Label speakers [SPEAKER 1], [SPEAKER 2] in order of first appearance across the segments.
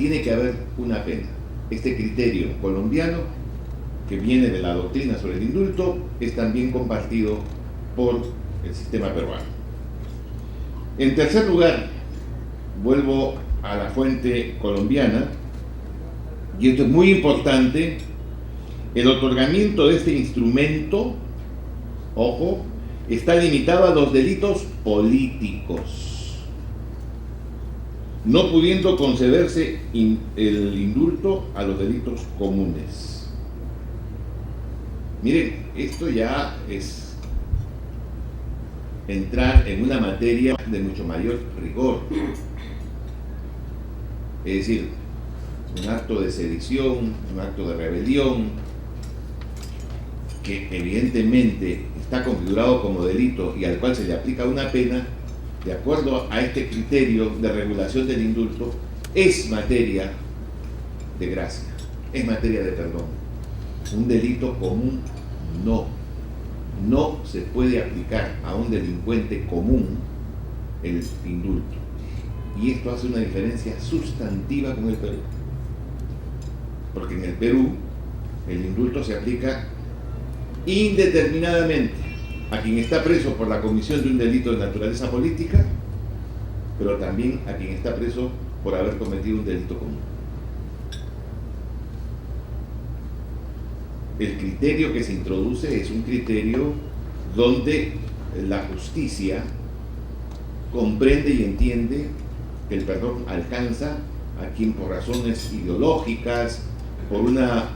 [SPEAKER 1] tiene que haber una pena. Este criterio colombiano, que viene de la doctrina sobre el indulto, es también compartido por el sistema peruano. En tercer lugar, vuelvo a la fuente colombiana, y esto es muy importante: el otorgamiento de este instrumento, ojo, está limitado a los delitos políticos, no pudiendo concederse el indulto a los delitos comunes. Miren, esto ya es entrar en una materia de mucho mayor rigor. Es decir, un acto de sedición, un acto de rebelión, que evidentemente está configurado como delito y al cual se le aplica una pena, de acuerdo a este criterio de regulación del indulto, es materia de gracia, es materia de perdón. Un delito común no se puede aplicar a un delincuente común el indulto. Y esto hace una diferencia sustantiva con el Perú. Porque en el Perú el indulto se aplica indeterminadamente a quien está preso por la comisión de un delito de naturaleza política, pero también a quien está preso por haber cometido un delito común. El criterio que se introduce es un criterio donde la justicia comprende y entiende que el perdón alcanza a quien por razones ideológicas, por una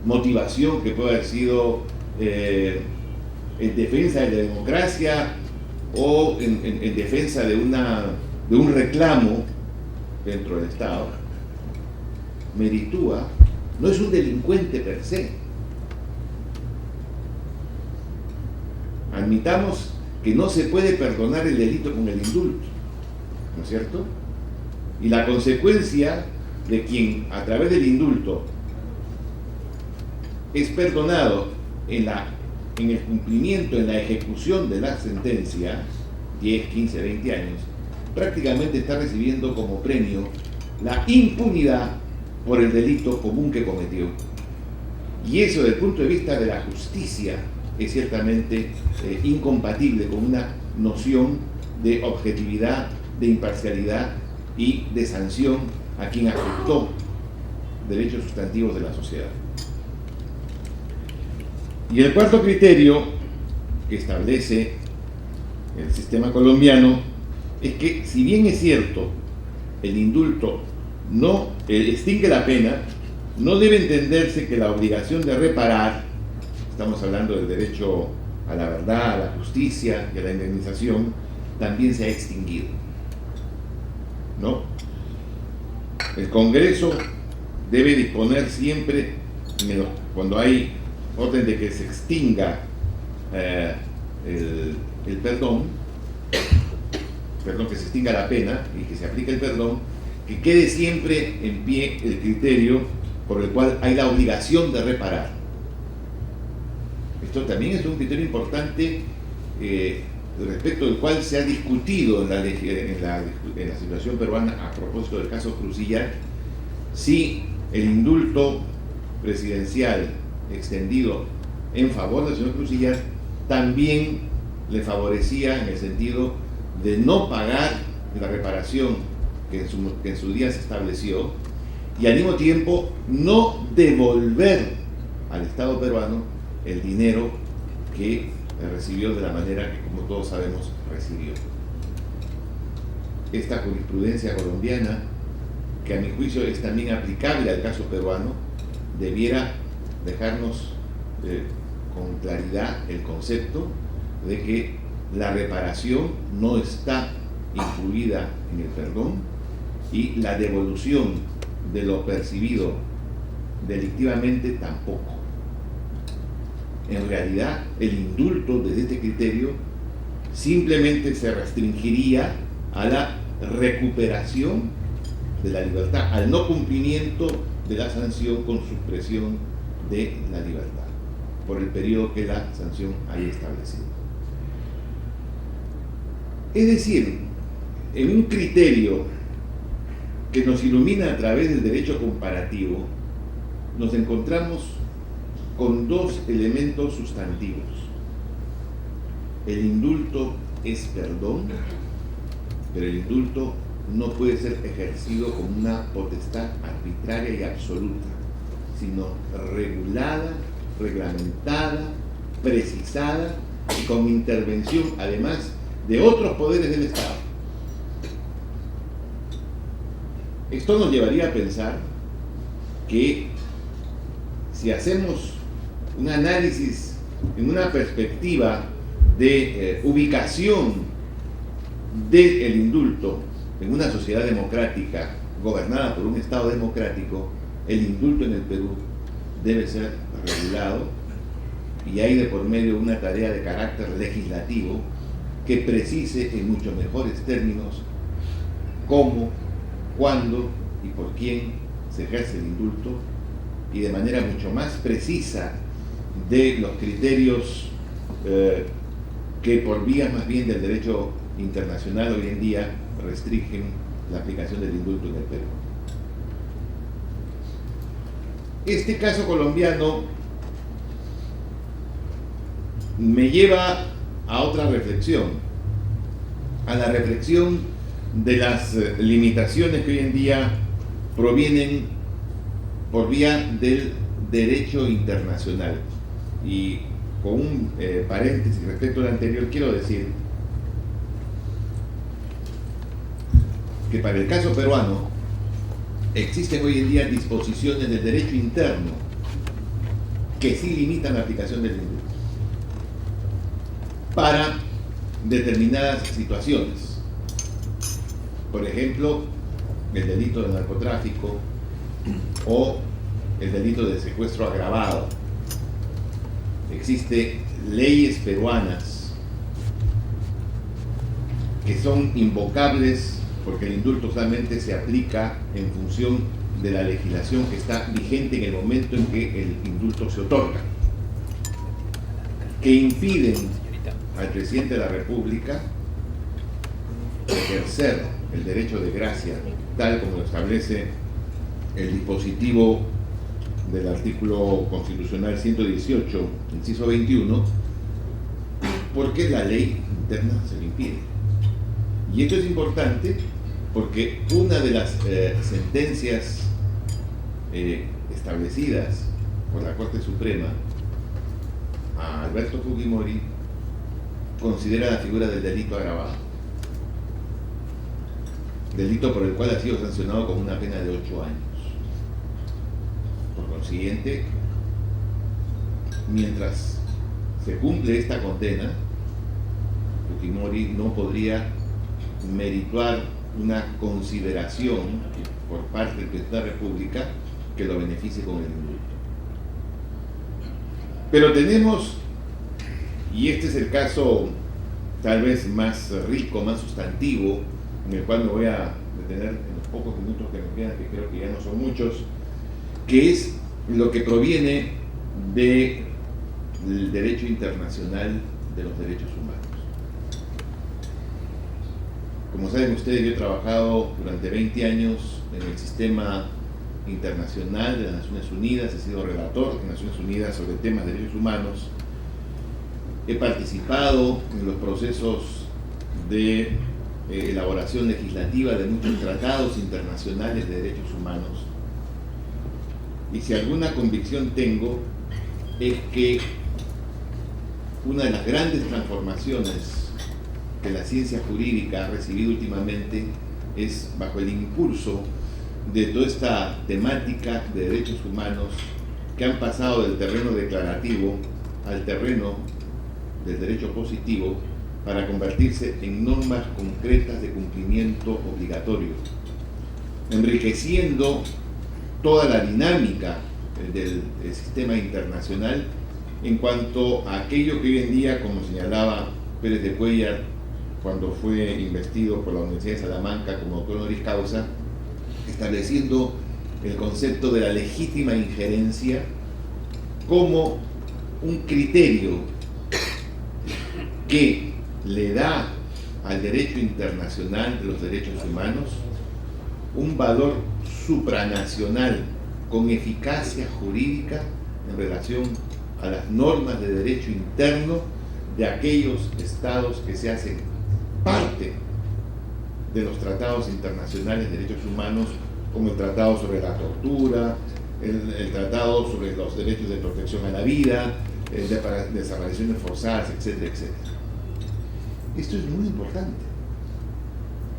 [SPEAKER 1] motivación que puede haber sido en defensa de la democracia o en defensa de un reclamo dentro del Estado, meritúa, no es un delincuente per se. Admitamos que no se puede perdonar el delito con el indulto, ¿no es cierto? Y la consecuencia de quien a través del indulto es perdonado en el cumplimiento, en la ejecución de la sentencia, 10, 15, 20 años, prácticamente está recibiendo como premio la impunidad por el delito común que cometió. Y eso, desde el punto de vista de la justicia, es ciertamente incompatible con una noción de objetividad, de imparcialidad y de sanción a quien afectó derechos sustantivos de la sociedad. Y el cuarto criterio que establece el sistema colombiano es que, si bien es cierto, el indulto no extingue la pena, no debe entenderse que la obligación de reparar, estamos hablando del derecho a la verdad, a la justicia y a la indemnización, también se ha extinguido, ¿no? El Congreso debe disponer siempre, cuando hay orden de que se extinga el perdón, que se extinga la pena y que se aplique el perdón, que quede siempre en pie el criterio por el cual hay la obligación de reparar. Esto también es un criterio importante respecto del cual se ha discutido en la situación peruana a propósito del caso Crucillar, si el indulto presidencial extendido en favor del señor Crucillar también le favorecía en el sentido de no pagar la reparación que en su día se estableció y al mismo tiempo no devolver al Estado peruano el dinero que recibió de la manera que, como todos sabemos, recibió. Esta jurisprudencia colombiana, que a mi juicio es también aplicable al caso peruano, debiera dejarnos con claridad el concepto de que la reparación no está incluida en el perdón y la devolución de lo percibido delictivamente tampoco. En realidad, el indulto desde este criterio simplemente se restringiría a la recuperación de la libertad, al no cumplimiento de la sanción con supresión de la libertad, por el periodo que la sanción haya establecido. Es decir, en un criterio que nos ilumina a través del derecho comparativo, nos encontramos con dos elementos sustantivos. El indulto es perdón, pero el indulto no puede ser ejercido como una potestad arbitraria y absoluta, sino regulada, reglamentada, precisada y con intervención, además, de otros poderes del Estado. Esto nos llevaría a pensar que si hacemos un análisis en una perspectiva de ubicación del indulto en una sociedad democrática gobernada por un Estado democrático, el indulto en el Perú debe ser regulado y hay de por medio una tarea de carácter legislativo que precise en mucho mejores términos cómo, cuándo y por quién se ejerce el indulto, y de manera mucho más precisa de los criterios que por vías más bien del derecho internacional hoy en día restringen la aplicación del indulto en el Perú. Este caso colombiano me lleva a otra reflexión, a la reflexión de las limitaciones que hoy en día provienen por vía del derecho internacional. Y con un paréntesis respecto al anterior, quiero decir que para el caso peruano existen hoy en día disposiciones del derecho interno que sí limitan la aplicación del indulto para determinadas situaciones. Por ejemplo, el delito de narcotráfico o el delito de secuestro agravado. Existen leyes peruanas que son invocables porque el indulto solamente se aplica en función de la legislación que está vigente en el momento en que el indulto se otorga, que impiden al presidente de la República ejercer el derecho de gracia tal como lo establece el dispositivo del artículo constitucional 118, inciso 21, porque la ley interna se lo impide. Y esto es importante porque una de las sentencias establecidas por la Corte Suprema a Alberto Fujimori considera la figura del delito agravado, delito por el cual ha sido sancionado con una pena de 8 años. Por consiguiente, mientras se cumple esta condena, Fujimori no podría merituar una consideración por parte del presidente de la República que lo beneficie con el indulto. Pero tenemos, y este es el caso tal vez más rico, más sustantivo, en el cual me voy a detener en los pocos minutos que me quedan, que creo que ya no son muchos, que es lo que proviene del derecho internacional de los derechos humanos. Como saben ustedes, yo he trabajado durante 20 años en el sistema internacional de las Naciones Unidas, he sido relator en Naciones Unidas sobre temas de derechos humanos, he participado en los procesos de elaboración legislativa de muchos tratados internacionales de derechos humanos, y si alguna convicción tengo es que una de las grandes transformaciones que la ciencia jurídica ha recibido últimamente es bajo el impulso de toda esta temática de derechos humanos que han pasado del terreno declarativo al terreno del derecho positivo para convertirse en normas concretas de cumplimiento obligatorio, enriqueciendo toda la dinámica del sistema internacional en cuanto a aquello que hoy en día, como señalaba Pérez de Cuéllar cuando fue investido por la Universidad de Salamanca como doctor honoris causa, estableciendo el concepto de la legítima injerencia como un criterio que le da al derecho internacional de los derechos humanos un valor supranacional con eficacia jurídica en relación a las normas de derecho interno de aquellos estados que se hacen parte de los tratados internacionales de derechos humanos, como el Tratado sobre la Tortura, el Tratado sobre los derechos de protección a la vida, desapariciones forzadas, etcétera, etcétera. Esto es muy importante.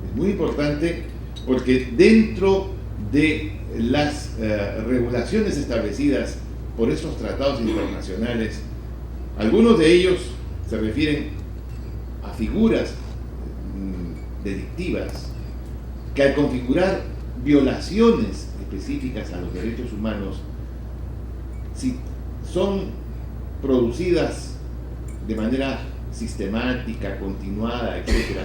[SPEAKER 1] Es muy importante porque dentro de las regulaciones establecidas por estos tratados internacionales, algunos de ellos se refieren a figuras delictivas que al configurar violaciones específicas a los derechos humanos, si son producidas de manera sistemática, continuada, etc.,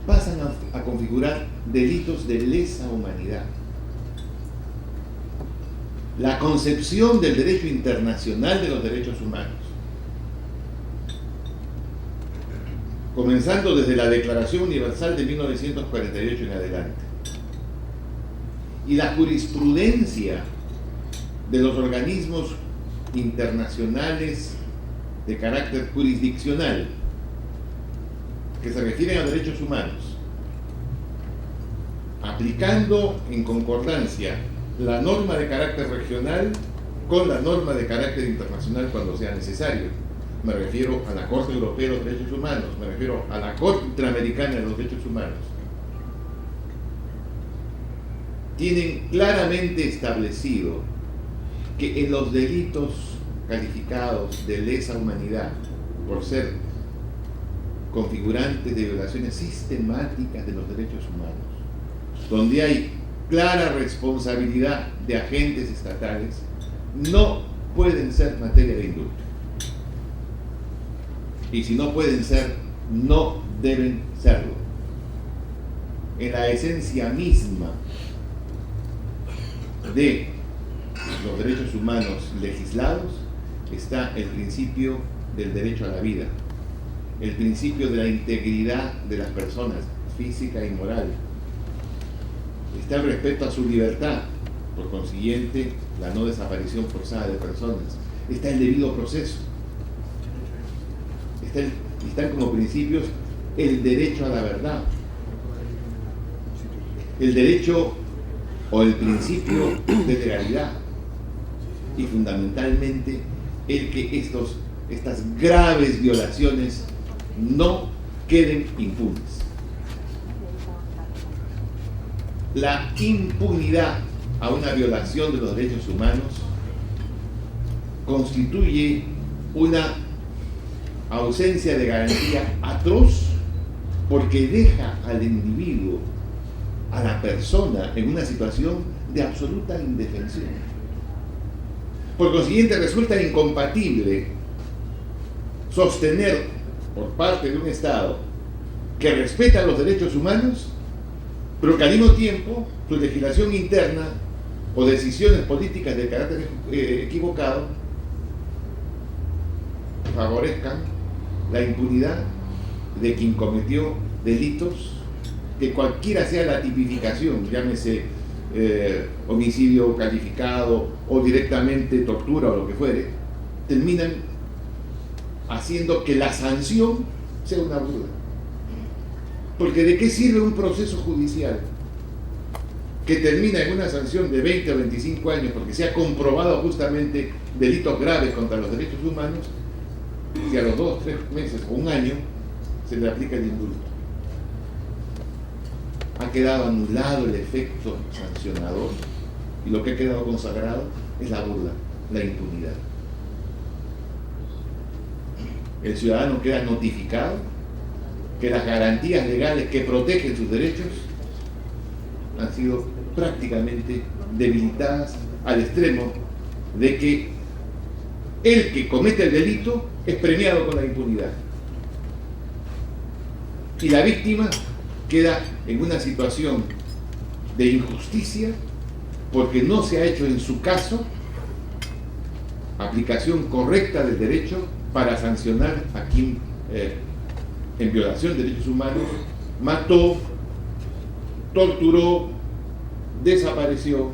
[SPEAKER 1] pasan a configurar delitos de lesa humanidad. La concepción del derecho internacional de los derechos humanos, comenzando desde la Declaración Universal de 1948 en adelante, y la jurisprudencia de los organismos internacionales de carácter jurisdiccional que se refieren a derechos humanos, aplicando en concordancia la norma de carácter regional con la norma de carácter internacional cuando sea necesario. Me refiero a la Corte Europea de los Derechos Humanos, me refiero a la Corte Interamericana de los Derechos Humanos. Tienen claramente establecido que en los delitos calificados de lesa humanidad por ser configurantes de violaciones sistemáticas de los derechos humanos, donde hay clara responsabilidad de agentes estatales, no pueden ser materia de indulto. Y si no pueden ser, no deben serlo. En la esencia misma de los derechos humanos legislados está el principio del derecho a la vida, el principio de la integridad de las personas, física y moral. Está el respeto a su libertad, por consiguiente, la no desaparición forzada de personas. Está el debido proceso. Están como principios el derecho a la verdad, el derecho o el principio de legalidad y fundamentalmente el que estas graves violaciones no queden impunes. La impunidad a una violación de los derechos humanos constituye una ausencia de garantía atroz porque deja al individuo, a la persona, en una situación de absoluta indefensión. Por consiguiente, resulta incompatible sostener por parte de un Estado que respeta los derechos humanos, pero que al mismo tiempo su legislación interna o decisiones políticas de carácter equivocado favorezcan la impunidad de quien cometió delitos que cualquiera sea la tipificación, llámese homicidio calificado o directamente tortura o lo que fuere, terminan haciendo que la sanción sea una burla. Porque ¿de qué sirve un proceso judicial que termina en una sanción de 20 o 25 años porque se ha comprobado justamente delitos graves contra los derechos humanos, si a los 2, 3 meses o un año se le aplica el indulto? Ha quedado anulado el efecto sancionador y lo que ha quedado consagrado es la burla, la impunidad. El ciudadano queda notificado que las garantías legales que protegen sus derechos han sido prácticamente debilitadas al extremo de que el que comete el delito es premiado con la impunidad y la víctima queda en una situación de injusticia porque no se ha hecho en su caso aplicación correcta del derecho para sancionar a quien en violación de derechos humanos mató, torturó, desapareció